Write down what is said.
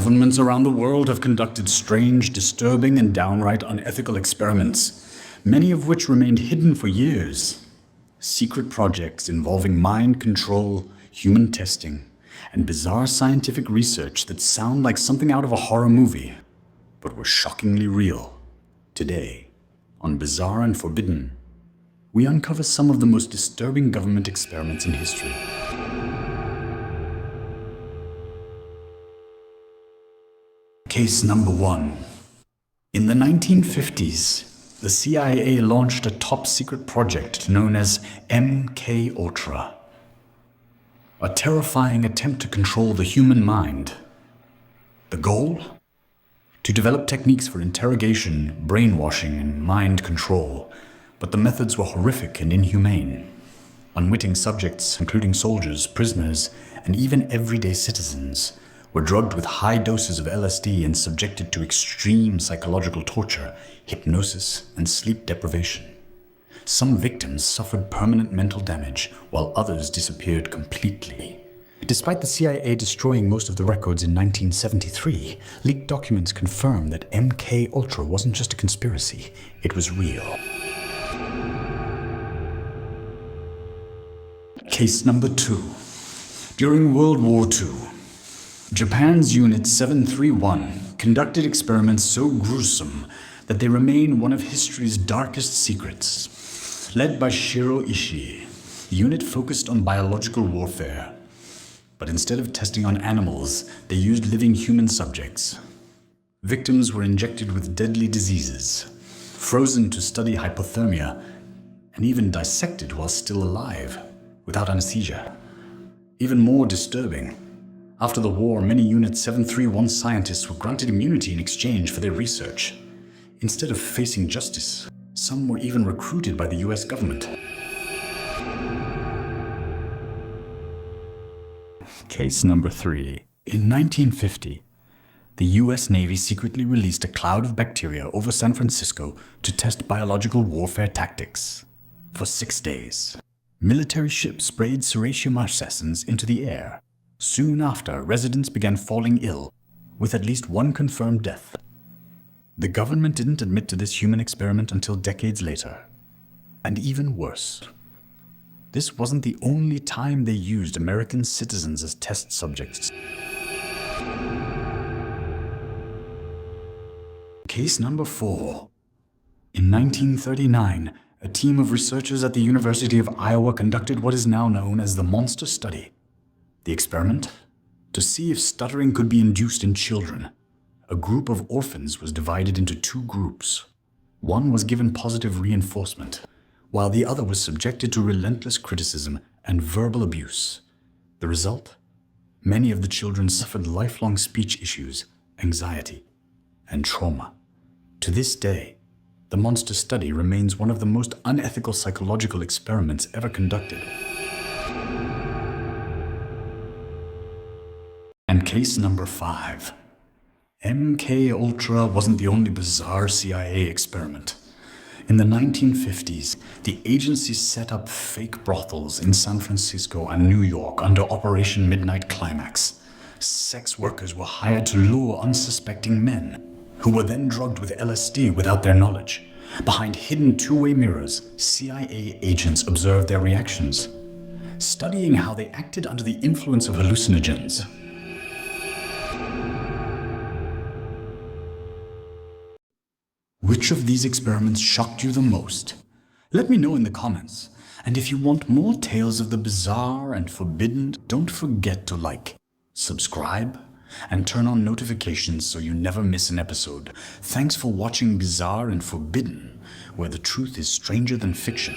Governments around the world have conducted strange, disturbing, and downright unethical experiments, many of which remained hidden for years. Secret projects involving mind control, human testing, and bizarre scientific research that sound like something out of a horror movie, but were shockingly real. Today, on Bizarre and Forbidden, we uncover some of the most disturbing government experiments in history. Case number 1. In the 1950s, the CIA launched a top-secret project known as MK-Ultra, a terrifying attempt to control the human mind. The goal? To develop techniques for interrogation, brainwashing, and mind control, but the methods were horrific and inhumane. Unwitting subjects, including soldiers, prisoners, and even everyday citizens, were drugged with high doses of LSD and subjected to extreme psychological torture, hypnosis, and sleep deprivation. Some victims suffered permanent mental damage, while others disappeared completely. Despite the CIA destroying most of the records in 1973, leaked documents confirm that MK-Ultra wasn't just a conspiracy, it was real. Case number 2. During World War II, Japan's Unit 731 conducted experiments so gruesome that they remain one of history's darkest secrets. Led by Shiro Ishii, the unit focused on biological warfare. But instead of testing on animals, they used living human subjects. Victims were injected with deadly diseases, frozen to study hypothermia, and even dissected while still alive, without anesthesia. Even more disturbing, after the war, many Unit 731 scientists were granted immunity in exchange for their research. Instead of facing justice, some were even recruited by the US government. Case number 3. In 1950, the US Navy secretly released a cloud of bacteria over San Francisco to test biological warfare tactics. For 6 days, military ships sprayed Serratia marcescens into the air. Soon after, residents began falling ill, with at least one confirmed death. The government didn't admit to this human experiment until decades later. And even worse, this wasn't the only time they used American citizens as test subjects. Case number 4. In 1939, a team of researchers at the University of Iowa conducted what is now known as the Monster Study. The experiment? To see if stuttering could be induced in children. A group of orphans was divided into 2 groups. One was given positive reinforcement, while the other was subjected to relentless criticism and verbal abuse. The result? Many of the children suffered lifelong speech issues, anxiety, and trauma. To this day, the Monster Study remains one of the most unethical psychological experiments ever conducted. And case number 5. MK-Ultra wasn't the only bizarre CIA experiment. In the 1950s, the agency set up fake brothels in San Francisco and New York under Operation Midnight Climax. Sex workers were hired to lure unsuspecting men, who were then drugged with LSD without their knowledge. Behind hidden two-way mirrors, CIA agents observed their reactions, studying how they acted under the influence of hallucinogens. Which of these experiments shocked you the most? Let me know in the comments. And if you want more tales of the bizarre and forbidden, don't forget to like, subscribe, and turn on notifications so you never miss an episode. Thanks for watching Bizarre and Forbidden, where the truth is stranger than fiction.